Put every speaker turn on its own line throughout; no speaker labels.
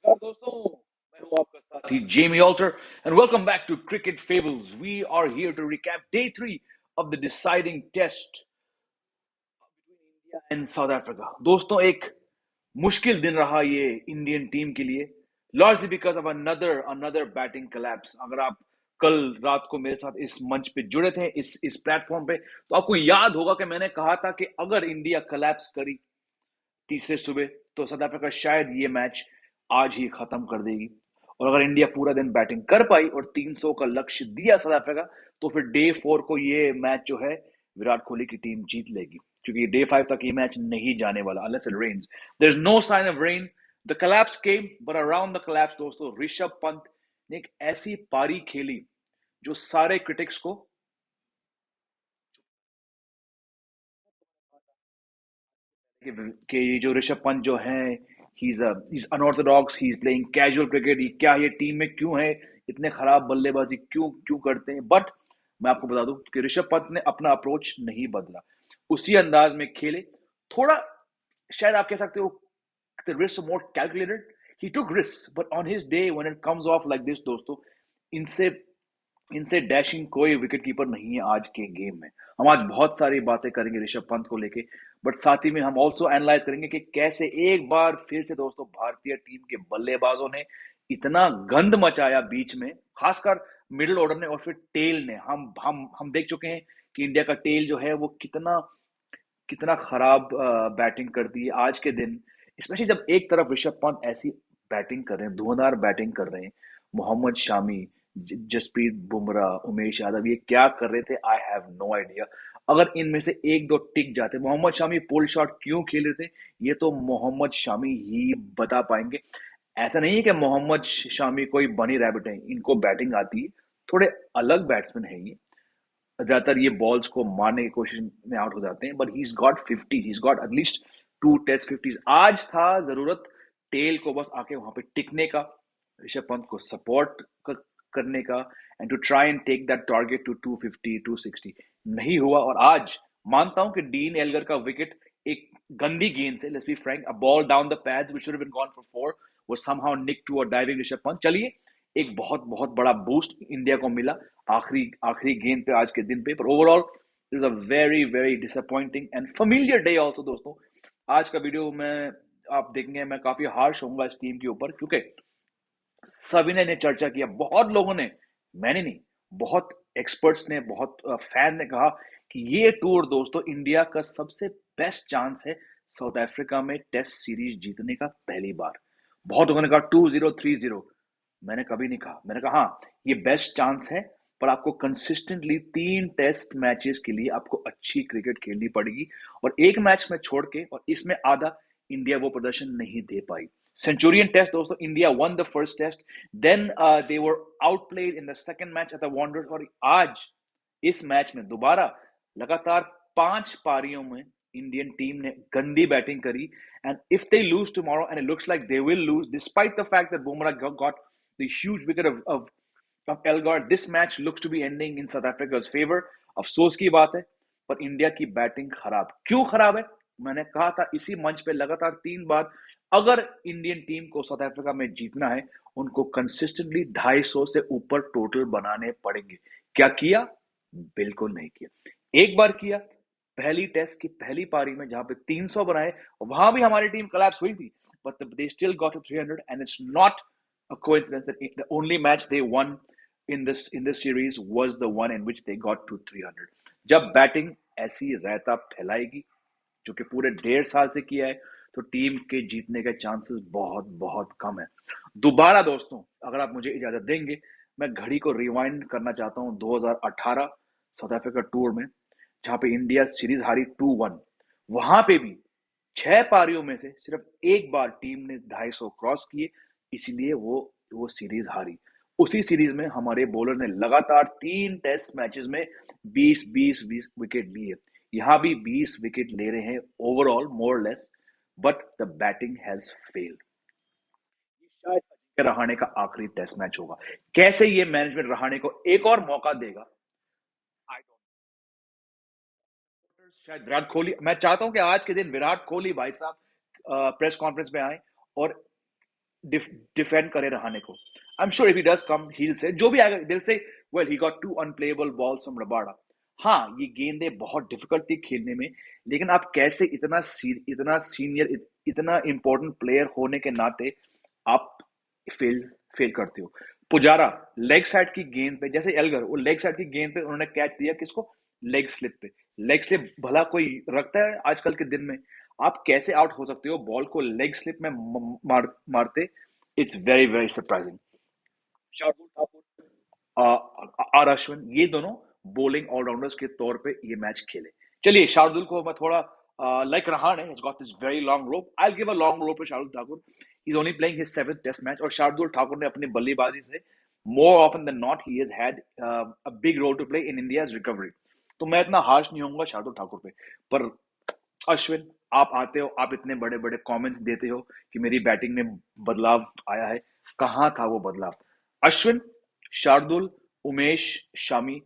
नमस्कार दोस्तों, मैं हूं आपका साथी Jamie Alter and welcome back to Cricket Fables. We are here to recap day 3 of the deciding test and South Africa. दोस्तों, एक मुश्किल दिन रहा ये इंडियन टीम के लिए, largely because of another batting collapse. अगर आप कल रात को मेरे साथ इस मंच पे जुड़े थे, इस प्लेटफॉर्म पे, तो आपको याद होगा कि मैंने कहा था कि अगर इंडिया collapse करी तीसरे सुबह तो साउथ अफ्रीका शायद ये मैच आज ही खत्म कर देगी। और अगर इंडिया पूरा दिन बैटिंग कर पाई और 300 का लक्ष्य दिया साउथ अफ्रीका, तो फिर डे 4 को ये मैच जो है विराट कोहली की टीम जीत लेगी, क्योंकि डे 5 तक ये मैच नहीं जाने वाला unless it rains. There is no sign of rain. The collapse came, but around the collapse दोस्तों ऋषभ पंत ने एक ऐसी पारी खेली जो सारे क्रिटिक्स को कि ये जो ऋषभ पंत जो है he's unorthodox, he's playing casual cricket, ये क्या ये टीम में क्यों है, इतने खराब बल्लेबाजी क्यों क्यों करते हैं। बट मैं आपको बता दूं कि ऋषभ पंत ने अपना अप्रोच नहीं बदला, उसी अंदाज में खेले। थोड़ा शायद आप कह सकते हो the risks are more calculated. He took risks, but on his day when it comes off like this दोस्तों, इनसे इनसे डैशिंग कोई विकेट कीपर नहीं है आज के गेम में। हम आज बहुत सारी बातें करेंगे ऋषभ पंत को लेके, बट साथ ही में हम ऑल्सो एनालाइज करेंगे कि कैसे एक बार फिर से दोस्तों भारतीय टीम के बल्लेबाजों ने इतना गंद मचाया बीच में, खासकर मिडिल ऑर्डर ने और फिर टेल ने। हम देख चुके हैं कि इंडिया का टेल जो है वो कितना कितना खराब बैटिंग करती है आज के दिन, स्पेशली जब एक तरफ ऋषभ पंत ऐसी बैटिंग कर रहे हैं, धुआंधार बैटिंग कर रहे हैं, मोहम्मद शामी, जसप्रीत बुमराह, उमेश यादव ये क्या कर रहे थे, आई हैव नो आइडिया। अगर इनमें से एक दो टिक जाते, मोहम्मद शामी पुल शॉट क्यों खेल रहे थे ये तो मोहम्मद शामी ही बता पाएंगे। ऐसा नहीं है कि मोहम्मद शामी कोई बनी रैबिट है, इनको बैटिंग आती है, थोड़े अलग बैट्समैन है ये। ज्यादातर ये बॉल्स को मारने की कोशिश में आउट हो जाते हैं, but he is got 50, he is got at least 2 test 50s। आज था जरूरत टेल को बस आके वहां पे टिकने का, ऋषभ पंत को सपोर्ट करने का, and to try and take that target to 250 260। नहीं हुआ। और आज मानता हूं कि डीन एल्गर का विकेट एक गंदी गेंद से, let's be frank, a ball down the pads which should have been gone for 4 was somehow nick to a diving Rishabh Pant. चलिए, एक बहुत बहुत बड़ा बूस्ट इंडिया को मिला आखिरी आखिरी गेंद पे आज के दिन पे, पर overall it is a very very disappointing and familiar day also दोस्तों। आज का वीडियो में आप देखेंगे मैं काफी हार्श होऊंगा इस टीम के ऊपर, क्योंकि सभी ने चर्चा किया, बहुत लोगों ने, मैंने नहीं, बहुत एक्सपर्ट्स ने, बहुत फैन ने कहा कि ये टूर दोस्तों इंडिया का सबसे बेस्ट चांस है साउथ अफ्रीका में टेस्ट सीरीज जीतने का पहली बार। बहुत लोगों ने कहा 2-0 3-0, मैंने कभी नहीं कहा। मैंने कहा हाँ, ये बेस्ट चांस है, पर आपको कंसिस्टेंटली 3 टेस्ट मैचेस के लिए आपको अच्छी क्रिकेट खेलनी पड़ेगी, और एक मैच में छोड़ के और इसमें आधा इंडिया वो प्रदर्शन नहीं दे पाई। Centurion test दोस्तों, India won the first test, then they were outplayed in the second match at the Wanderers, और आज इस मैच में दोबारा लगातार 5 पारियों में इंडियन टीम ने गंदी बैटिंग करी, and if they lose tomorrow, and it looks like they will lose despite the fact that Bumrah got the huge wicket of Elgar, this match looks to be ending in South Africa's favor। अफसोस की बात है, पर India की batting खराब क्यों खराब है, मैंने कहा था इसी मंच पे लगातार 3 बार, अगर इंडियन टीम को साउथ अफ्रीका में जीतना है उनको कंसिस्टेंटली 250 से ऊपर टोटल बनाने पड़ेंगे। क्या किया? बिल्कुल नहीं किया। एक बार किया, पहली टेस्ट की पहली पारी में जहां पे 300 बनाए, वहां भी हमारी टीम कोलैप्स हुई थी, but they still got to 300, एंड इट्स नॉट a coincidence that the only match they won in this series was the one in which they got to 300। जब बैटिंग ऐसी रहता फैलाएगी जो कि पूरे 1.5 साल से किया है, तो टीम के जीतने के चांसेस बहुत बहुत कम है। दोबारा दोस्तों, अगर आप मुझे इजाजत देंगे, मैं घड़ी को रिवाइंड करना चाहता हूं 2018 साउथ अफ्रीका टूर में, जहां पे इंडिया सीरीज हारी 2-1। वहां पे भी 6 पारियों में से सिर्फ एक बार टीम ने 250 क्रॉस किए, इसीलिए वो सीरीज हारी। उसी सीरीज में हमारे बॉलर ने लगातार 3 टेस्ट मैचेस में 20-20 विकेट लिए। यहां भी 20 विकेट ले रहे हैं overall, more less, but the batting has failed. ये शायद अजिंक्य रहाणे का आखिरी टेस्ट मैच होगा। कैसे ये मैनेजमेंट रहाणे को एक और मौका देगा, आई डोंट। शायद विराट कोहली, मैं चाहता हूं कि आज के दिन विराट कोहली भाई साहब प्रेस कॉन्फ्रेंस में आए और डिफेंड करे रहाने को। I am sure if he does come ही से जो भी आएगा दिल से, well he got two unplayable balls from Rabada. हाँ, ये गेंदें बहुत डिफिकल्ट थी खेलने में, लेकिन आप कैसे इतना सीनियर, इतना इंपॉर्टेंट प्लेयर होने के नाते आप फेल फेल करते हो। पुजारा लेग साइड की गेंद पे, जैसे एल्गर, वो लेग साइड की गेंद पे उन्होंने कैच दिया किसको, लेग स्लिप पे। लेग स्लिप भला कोई रखता है आजकल के दिन में? आप कैसे आउट हो सकते हो बॉल को लेग स्लिप में मारते? It's very very surprising. Shardul Thakur और अश्विन, ये दोनों बॉलिंग ऑलराउंडर्स के तौर पे ये मैच खेले। चलिए, शार्दुल को मैं थोड़ा like Rahane has got this very long rope. I'll give a long rope to Shardul Thakur. He's only playing his seventh test match और शार्दुल ठाकुर ने अपनी बल्लेबाजी से more often than not he has had a big role to play in India's recovery. तो मैं इतना harsh नहीं होऊंगा शार्दुल ठाकुर पे। पर अश्विन, आप आते हो, आप इतने बड़े बड़े कमेंट्स देते हो कि मेरी बैटिंग में बदलाव आया है। कहाँ था वो बदलाव? अश्विन, शार्दुल, उमेश, शामी,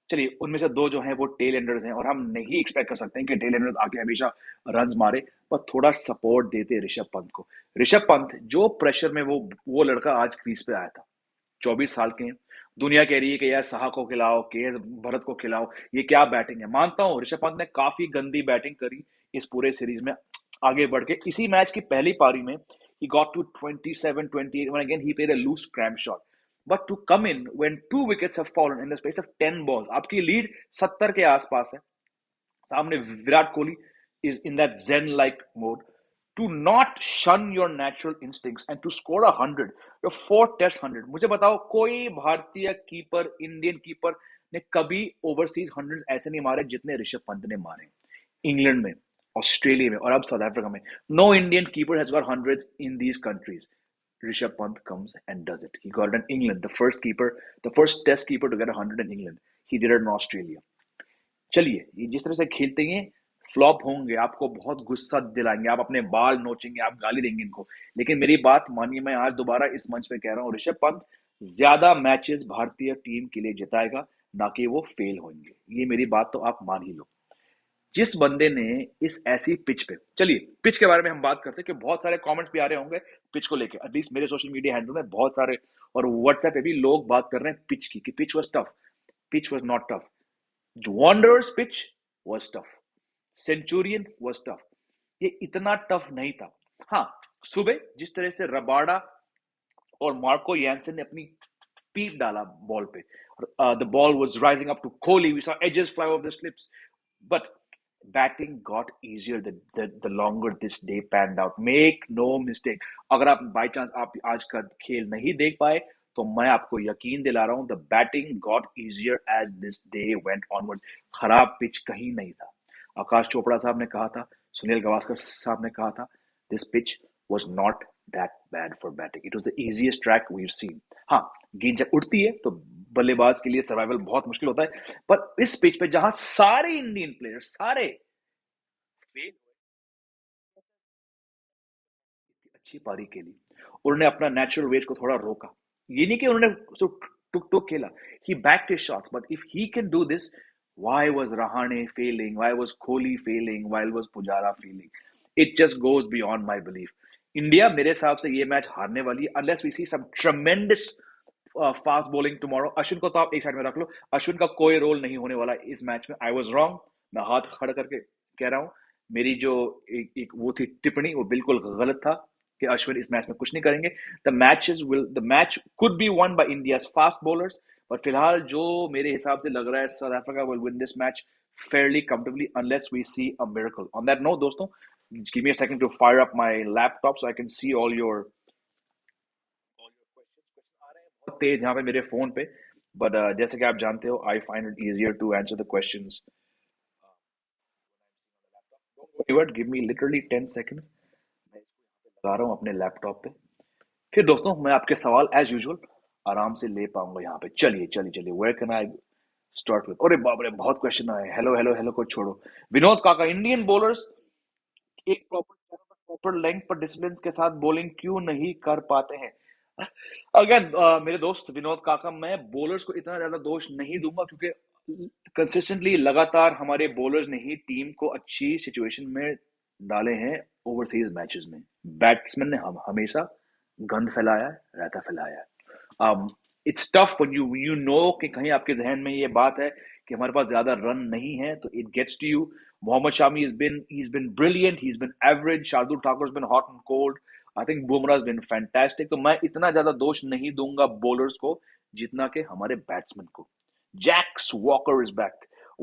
चलिए उनमें से दो जो हैं वो टेल एंडर्स हैं और हम नहीं एक्सपेक्ट कर सकते हैं कि टेल एंडर्स आके हमेशा रन मारे, पर थोड़ा सपोर्ट देते ऋषभ पंत को। ऋषभ पंत जो प्रेशर में वो लड़का आज क्रीज पे आया था, 24 साल के हैं। दुनिया कह रही है कि यार साहा को खिलाओ, के भरत को खिलाओ, ये क्या बैटिंग है। मानता हूँ ऋषभ पंत ने काफी गंदी बैटिंग करी इस पूरे सीरीज में। आगे बढ़ के इसी मैच की पहली पारी में he got to 27 28 when again he played a loose cramp shot, but to come in when two wickets have fallen in the space of 10 balls, आपकी लीड 70 के आसपास है, सामने Virat Kohli is in that zen like mode, to not shun your natural instincts and to score 100, your fourth test 100। मुझे बताओ कोई भारतीय keeper, Indian keeper ने कभी ओवरसीज 100 ऐसे नहीं मारे जितने ऋषभ पंत ने मारे। इंग्लैंड में, ऑस्ट्रेलिया में और अब साउथ अफ्रीका में, no Indian keeper has got 100 in these countries. Rishabh Pant comes and does it. He got it in England, the first test keeper to get 100 in England. He did it in Australia. चलिए, ये जिस तरह से खेलते हैं flop होंगे, आपको बहुत गुस्सा दिलाएंगे, आप अपने बाल नोचेंगे, आप गाली देंगे इनको, लेकिन मेरी बात मानिए, मैं आज दोबारा इस मंच पे कह रहा हूँ, ऋषभ पंत ज्यादा मैचेस भारतीय टीम के लिए जिताएगा, ना कि वो फेल होंगे। ये मेरी बात तो आप मान ही लो। जिस बंदे ने इस ऐसी पिच पे, चलिए पिच के बारे में हम बात करते हैं कि बहुत सारे कमेंट्स भी आ रहे होंगे पिच को लेके, एटलीस्ट मेरे सोशल मीडिया हैंडल में बहुत सारे और व्हाट्सएप पे भी लोग बात कर रहे हैं पिच की, कि pitch was tough. Pitch was not tough. Wanderers pitch was tough. Centurion was tough. ये इतना टफ नहीं था। हाँ, सुबह जिस तरह से रबाडा और मार्को यानसन ने अपनी पीठ डाला बॉल पे, the ball was rising up to Kohli, we saw edges fly over the slips, but batting got easier the longer this day panned out. Make no mistake, अगर आप by chance आप आज का खेल नहीं देख पाए तो मैं आपको यकीन दिला रहा हूं, the batting got easier as this day went onwards. खराब पिच कहीं नहीं था। आकाश चोपड़ा साहब ने कहा था, सुनील गावस्कर साहब ने कहा था, this pitch was not that bad for batting. It was the easiest track we've seen. हाँ, गेंद जब उड़ती है तो बल्लेबाज के लिए सर्वाइवल बहुत मुश्किल होता है, पर इस पिच पे जहां सारे इंडियन प्लेयर्स सारे फेल, अच्छी पारी खेली, उन्होंने अपना नेचुरल वेट को थोड़ा रोका। ये नहीं कि उन्होंने टुक टुक खेला, he backed his shots, but if he can do this, why was Rahane failing, why was Kohli failing, why was Pujara failing? It just goes beyond my belief. India मेरे हिसाब से ये मैच हारने वाली है unless we see some tremendous fast bowling tomorrow. Ashwin को तो आप एक साइड में रख लो, अश्विन का कोई रोल नहीं होने वाला इस मैच में। आई वाज रॉन्ग, मैं हाथ खड़ा करके कह रहा हूं, मेरी जो एक वो थी टिप्पणी, वो बिल्कुल गलत था कि अश्विन इस मैच में कुछ नहीं करेंगे। The match could be one by India's fast bowlers, पर फिलहाल जो मेरे हिसाब से लग रहा है, south Africa will win this match fairly comfortably unless we see a miracle. On that note, दोस्तों, give me a second to fire up my laptop so I can see all your बहुत तेज यहाँ पे मेरे phone पे, but जैसे कि आप जानते हो, I find it easier to answer the questions. Give me literally 10 seconds, मैं इसको लगा रहा हूँ अपने लैपटॉप पे, फिर दोस्तों मैं आपके सवाल एज यूजुअल आराम से ले पाऊंगा यहाँ पे। चलिए चलिए चलिए, where can I start with? अरे बाप रे, बहुत क्वेश्चन आए। हेलो हेलो हेलो को छोड़ो। विनोद काका, इंडियन बॉलर्स एक प्रॉपर लेंथ पर डिसिप्लिन के साथ बॉलिंग क्यों नहीं कर पाते हैं? अगेन मेरे दोस्त विनोद काका, मैं बॉलर्स को इतना ज्यादा दोष नहीं दूंगा, क्योंकि कंसिस्टेंटली लगातार हमारे बॉलर्स ने ही टीम को अच्छी सिचुएशन में डाले हैं ओवरसीज मैचेस में। बैट्समैन ने हम हमेशा गंद फैलाया है, रायता फैलाया है। It's tough when you know कि कहीं आपके जहन में ये बात है कि हमारे पास ज्यादा रन नहीं है, तो it gets to you. Mohammed Shami he's been brilliant, he's been average, Shardul Thakur has been hot and cold, I think Bumrah has been fantastic। तो मैं इतना ज्यादा दोष नहीं दूंगा बॉलर्स को जितना कि हमारे बैट्समैन को। Jax Walker is back.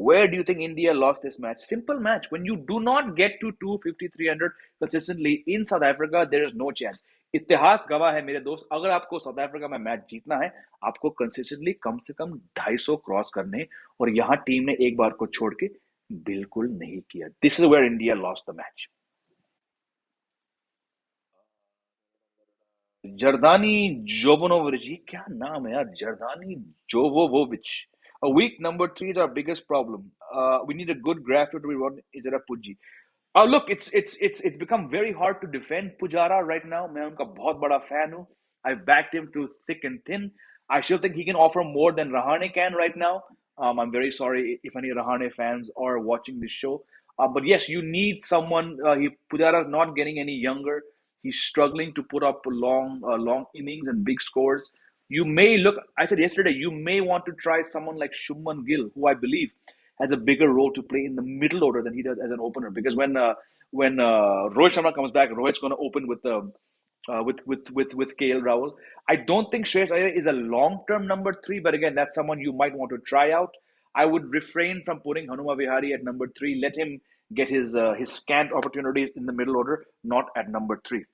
Where do you think India lost this match? Simple match. When you do not get to 250, 300 consistently in South Africa, there is no chance. इतिहास गवाह है मेरे दोस्त, अगर आपको साउथ अफ्रीका में match जीतना है, आपको कंसिस्टेंटली कम से कम 250 क्रॉस करने, और यहां टीम ने एक बार को छोड़ के बिल्कुल नहीं किया। This is where India lost the match. Jardani Jovanovich, ये क्या नाम है यार, जर्दानी जोवोविच। A weak number three is our biggest problem. We need a good grafter to be run. Is it a Puji? Look, it's become very hard to defend Pujara right now. मैं उनका बहुत बड़ा fan हूँ. I've backed him through thick and thin. I still think he can offer more than Rahane can right now. I'm very sorry if any Rahane fans are watching this show. But yes, you need someone. Pujara is not getting any younger. He's struggling to put up long innings and big scores. You may look. I said yesterday, you may want to try someone like Shubman Gill, who I believe has a bigger role to play in the middle order than he does as an opener. Because when Rohit Sharma comes back, Rohit's going to open with KL Rahul. I don't think Shreyas Iyer is a long-term number three, but again, that's someone you might want to try out. I would refrain from putting Hanuma Vihari at number three. Let him get his scant opportunities in the middle order, not at number three.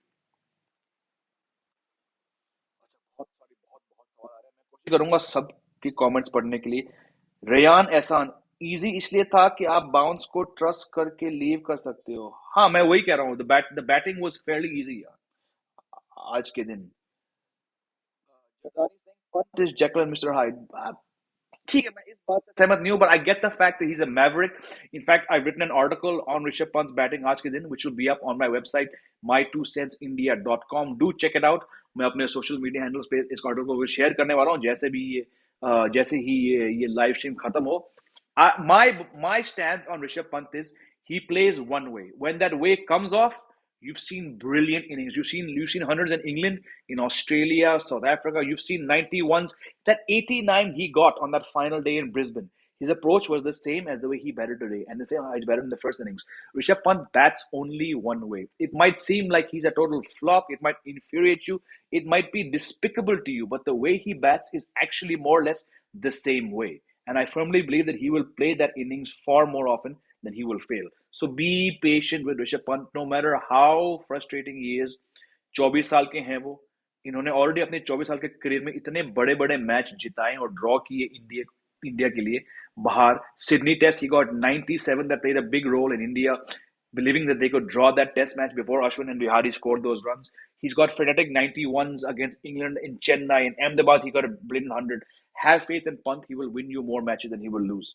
बहुत सारी बहुत बहुत सवाल आ रहे हैं, मैं कोशिश करूंगा सबकी कमेंट्स पढ़ने के लिए। रेयान एहसान, इजी इसलिए था कि आप बाउंस को ट्रस्ट करके लीव कर सकते हो। हाँ, मैं वही कह रहा हूँ, the batting was Fairlie easy आज के दिन। What is Jekyll and Mr. Hyde? ठीक है, मैं इस बात से सहमत नहीं हूँ, but I get the fact that he's a maverick. In fact, I've written an article on Rishabh Pant's batting आज के दिन, which will be up on my website, my2centsindia.com. Do check it out. मैं अपने social media handles पे इस article को share करने वाला हूँ, जैसे ही ये लाइव स्ट्रीम खत्म हो। My stance on Rishabh Pant is he plays one way. When that way comes off, you've seen brilliant innings. You've seen hundreds in England, in Australia, South Africa. You've seen 91s. That 89 he got on that final day in Brisbane. His approach was the same as the way he batted today, and the same how he's batted in the first innings. Rishabh Pant bats only one way. It might seem like he's a total flop. It might infuriate you. It might be despicable to you, but the way he bats is actually more or less the same way. And I firmly believe that he will play that innings far more often than he will fail. So be patient with Rishabh Pant, no matter how frustrating he is. 24 साल के हैं वो, इन्होंने already अपने 24 साल के career में इतने बड़े बड़े मैच जिताए और ड्रॉ किए इंडिया इंडिया के लिए बाहर। Sydney test he got 97 that played a big role in India believing that they could draw that test match before Ashwin and Vihari scored those runs. He's got frenetic 91s against England in Chennai. In Ahmedabad, he got a brilliant 100. Have faith in Pant. He will win you more matches than he will lose.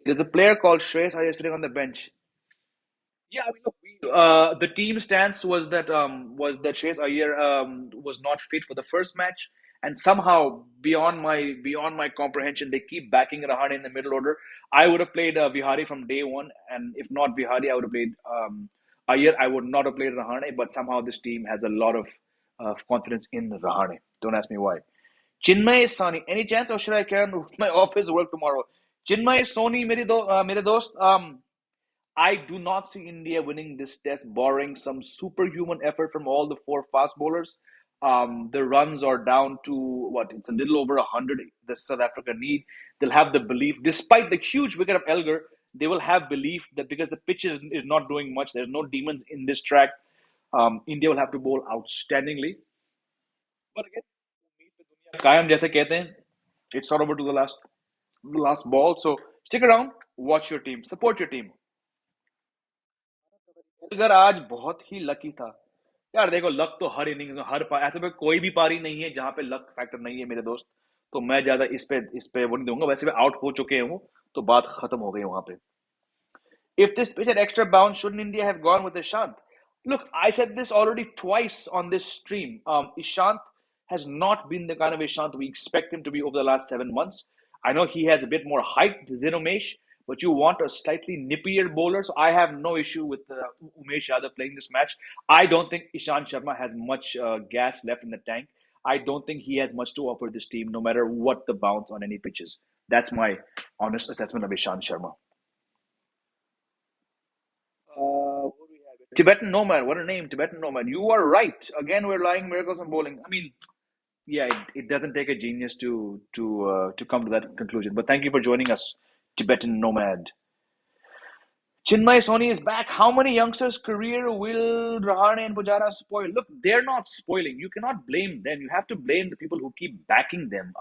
There's a player called Shreyas Iyer sitting on the bench. Yeah, I mean, look, the team stance was that Shreyas Iyer was not fit for the first match, and somehow beyond my comprehension, they keep backing Rahane in the middle order. I would have played Vihari from day one, and if not Vihari, I would have played Iyer. I would not have played Rahane, but somehow this team has a lot of confidence in Rahane. Don't ask me why. Chinmay Soni, any chance, or should I carry on with my office work tomorrow? Chinmay Soni, mere dost, I do not see India winning this test, barring some superhuman effort from all the four fast bowlers. The runs are down to what? It's a little over 100. The South Africa need. They'll have the belief, despite the huge wicket of Elgar, they will have belief that because the pitch is not doing much, there's no demons in this track. India will have to bowl outstandingly. But again, कायम जैसे कहते हैं, it's not over to the last ball. So stick around, watch your team, support your team. अगर आज बहुत ही lucky था यार, देखो लक तो हर इनिंग्स में ऐसे में कोई भी पारी नहीं है जहां पे लक फैक्टर नहीं है मेरे दोस्त। तो मैं ज्यादा इस पे वो नहीं दूंगा, वैसे भी आउट हो चुके हैं वो, तो बात खत्म हो गई वहां पे। If this pitch had extra bounce, shouldn't India have gone with Ishant? Look, I said this already twice on this stream. Ishant has not been the kind of Ishant we expect him to be over the last 7 months. I know he has a bit more height than Umesh, but you want a slightly nippier bowler. So I have no issue with Umesh Yadav playing this match. I don't think Ishant Sharma has much gas left in the tank. I don't think he has much to offer this team, no matter what the bounce on any pitches. That's my honest assessment of Ishant Sharma. Tibetan Nomad, what a name, Tibetan Nomad. You are right. Again, we're lying miracles on bowling. I mean, yeah, it doesn't take a genius to come to that conclusion. But thank you for joining us, Tibetan Nomad. Chinmay Soni is back. How many youngsters' career will Rahane and Pujara spoil? Look, they're not spoiling. You cannot blame them. You have to blame the people who keep backing them.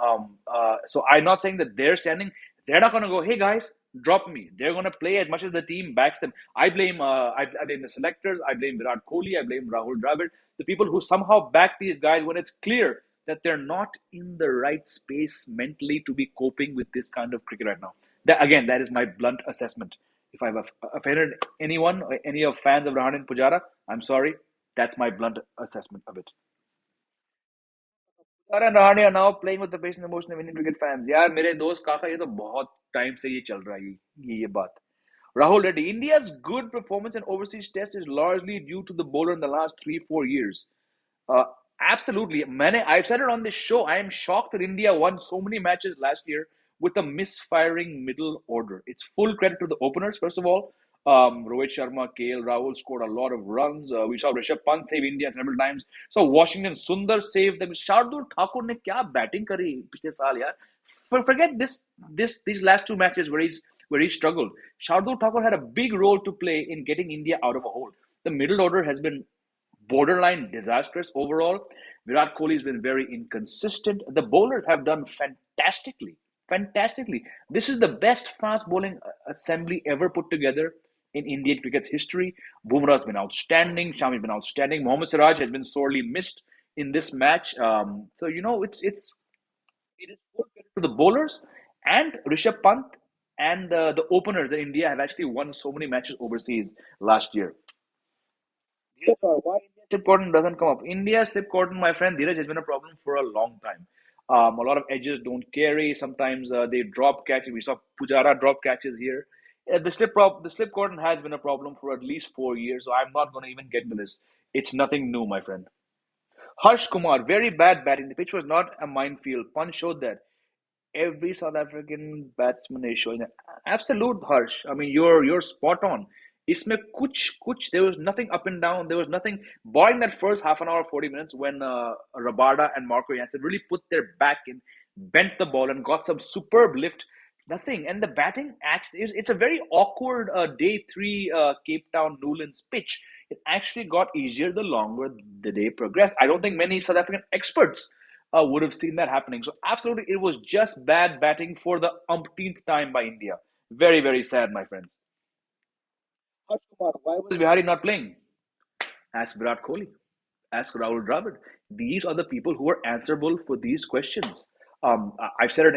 So I'm not saying that they're standing. They're not going to go, hey guys, drop me. They're going to play as much as the team backs them. I blame the selectors. I blame Virat Kohli. I blame Rahul Dravid. The people who somehow back these guys when it's clear that they're not in the right space mentally to be coping with this kind of cricket right now. That is my blunt assessment. If I've offended anyone or any of fans of Rahane and Pujara, I'm sorry. That's my blunt assessment of it. Pujara and Rahane are now playing with the patient emotion of Indian cricket fans. यार मेरे दोस्त काका ये तो बहुत time से ये चल रहा है ये बात. Rahul Reddy, India's good performance in overseas tests is largely due to the bowler in the last 3-4 years. Uh, Absolutely. I've said it on this show. I am shocked that India won so many matches last year with a misfiring middle order. It's full credit to the openers, first of all. Rohit Sharma, KL Rahul scored a lot of runs. We saw Rishabh Pant save India several times. So Washington Sundar saved them. Shardul Thakur ने क्या batting करी पिछले साल यार. Forget these last two matches where he struggled. Shardul Thakur had a big role to play in getting India out of a hole. The middle order has been borderline disastrous overall. Virat Kohli has been very inconsistent. The bowlers have done fantastically. Fantastically. This is the best fast bowling assembly ever put together in Indian cricket's history. Bumrah has been outstanding. Shami has been outstanding. Mohammad Siraj has been sorely missed in this match. So it is full credit to the bowlers and Rishabh Pant and the openers that India have actually won so many matches overseas last year. Why India slip cordon doesn't come up? India slip cordon, my friend Dheeraj, has been a problem for a long time. A lot of edges don't carry. Sometimes they drop catches. We saw Pujara drop catches here. The slip cordon has been a problem for at least 4 years. So I'm not going to even get into this. It's nothing new, my friend. Harsh Kumar, very bad batting. The pitch was not a minefield. Punch showed that every South African batsman is showing an absolute harsh. I mean, you're spot on. Isme kuch, there was nothing up and down. There was nothing, barring that first half an hour, 40 minutes when Rabada and Marco Jansen really put their back in, bent the ball, and got some superb lift. Nothing. And the batting, actually, it's a very awkward day three Cape Town Newlands pitch. It actually got easier the longer the day progressed. I don't think many South African experts would have seen that happening. So absolutely, it was just bad batting for the umpteenth time by India. Very, very sad, my friends. Harsh Kumar, why was Bihari not playing? Ask Virat Kohli. Ask Rahul Dravid. These are the people who are answerable for these questions. I've said it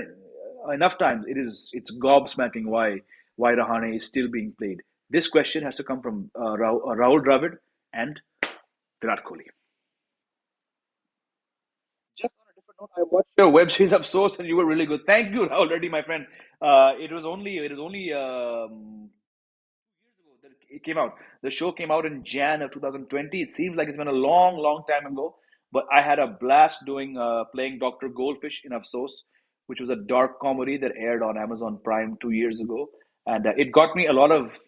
enough times. It's gobsmacking why Rahane is still being played. This question has to come from Rahul Dravid and Virat Kohli. Just on a different note, I watched your web series of Source and you were really good. Thank you already, my friend. It was only that it came out. The show came out in Jan of 2020. It seems like it's been a long, long time ago, but I had a blast doing playing Dr. Goldfish in Afsos, which was a dark comedy that aired on Amazon Prime 2 years ago, and it got me a lot of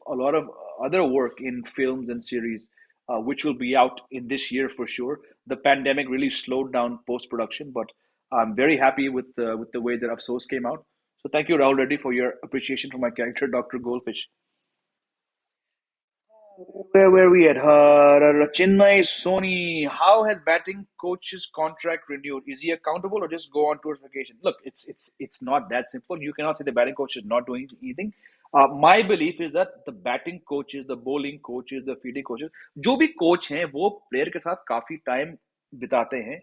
other work in films and series, which will be out in this year for sure. The pandemic really slowed down post production, but I'm very happy with the way that Afsos came out. So thank you, Rahul Reddy, for your appreciation for my character, Dr. Goldfish. Where were we at? Chinmay Sony. How has batting coach's contract renewed? Is he accountable or just go on tour vacation? Look, it's not that simple. You cannot say the batting coach is not doing anything. My belief is that the batting coaches, the bowling coaches, the fielding coaches, जो भी coach हैं, वो player के साथ काफी time बिताते हैं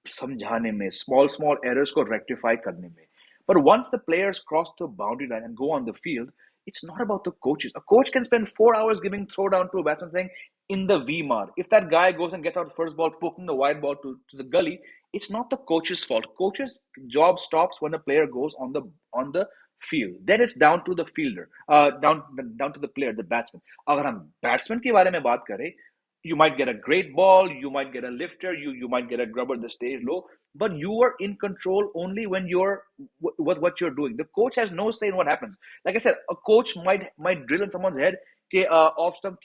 समझाने में, small errors को rectify करने में. But once the players cross the boundary line and go on the field, it's not about the coaches. A coach can spend 4 hours giving throwdown to a batsman saying in the V mar. If that guy goes and gets out the first ball, poking the wide ball to the gully, it's not the coach's fault. Coach's job stops when a player goes on the field. Then it's down to the fielder, down to the player, the batsman. अगर हम batsman के बारे में बात करें, you might get a great ball, you might get a lifter, you might get a grubber that stays low, but you are in control only when you're what you're doing. The coach has no say in what happens. Like I said, a coach might drill in someone's head कि off stump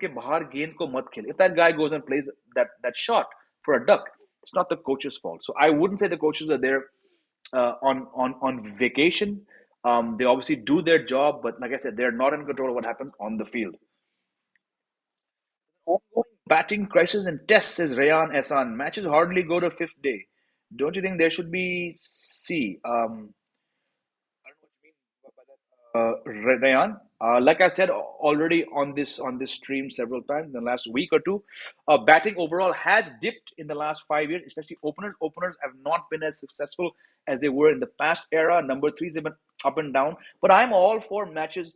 के बाहर गेंद को मत खेल. If that guy goes and plays that shot for a duck, it's not the coach's fault. So I wouldn't say the coaches are there on vacation. They obviously do their job, but like I said, they're not in control of what happens on the field. Ongoing batting crisis and tests, says Rayan Ehsan. Matches hardly go to fifth day. Don't you think there should be C? Rayan, like I said already on this stream several times in the last week or two, batting overall has dipped in the last 5 years, especially openers. Openers have not been as successful as they were in the past era. Number threes have been up and down, but I'm all for matches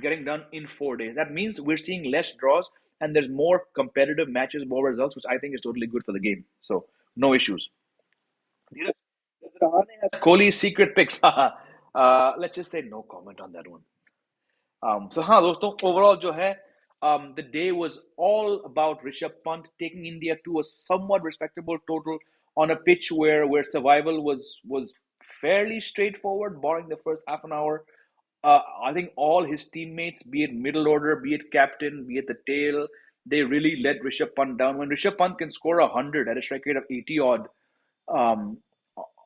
getting done in 4 days. That means we're seeing less draws and there's more competitive matches, more results, which I think is totally good for the game. So no issues. Kohli's secret picks. Let's just say no comment on that one. So हाँ दोस्तों, overall जो है, the day was all about Rishabh Pant taking India to a somewhat respectable total on a pitch where survival was fairly straightforward, barring the first half an hour. I think all his teammates, be it middle order, be it captain, be it the tail, they really let Rishabh Pant down. When Rishabh Pant can score 100 at a strike rate of 80 odd, um,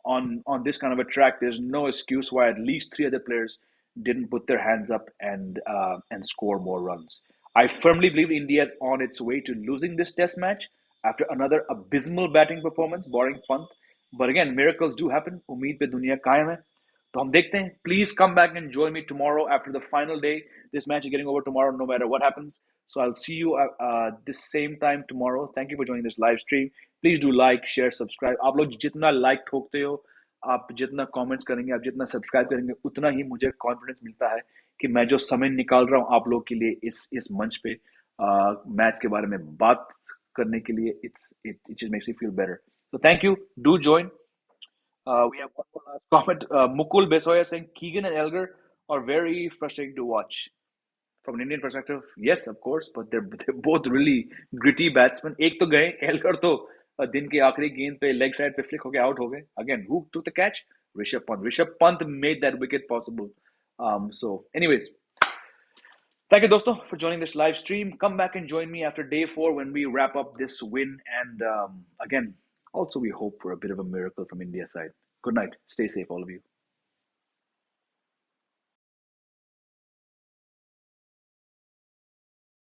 on this kind of a track, there's no excuse why at least three other players didn't put their hands up and score more runs. I firmly believe India is on its way to losing this Test match after another abysmal batting performance, barring Pant. But again, miracles do happen. उम्मीद पे दुनिया कायम है. तो हम देखते हैं. Please come back and join me tomorrow after the final day. This match is getting over tomorrow, no matter what happens. So I'll see you this same time tomorrow. Thank you for joining this live stream. Please do like share subscribe. आप लोग जितना like ठोकते हो, आप जितना comments करेंगे, आप जितना subscribe करेंगे, उतना ही मुझे कॉन्फिडेंस मिलता है कि मैं जो समय निकाल रहा हूँ आप लोग के लिए इस मंच पे मैच के बारे में बात करने के लिए, it just makes me feel better. So thank you. Do join. We have one more last comment. Mukul Besoya saying Keegan and Elgar are very frustrating to watch. From an Indian perspective, yes, of course, but they're both really gritty batsmen. एक तो गए, Elgar तो दिन के आखिरी गेंद पे leg side पे फ्लिक होके आउट हो गए. Again, who took the catch? Rishabh Pant. Rishabh Pant made that wicket possible. So, anyways, thank you, dosto, for joining this live stream. Come back and join me after day 4 when we wrap up this win. And again, also we hope for a bit of a miracle from India's side. Good night. Stay safe, all of you.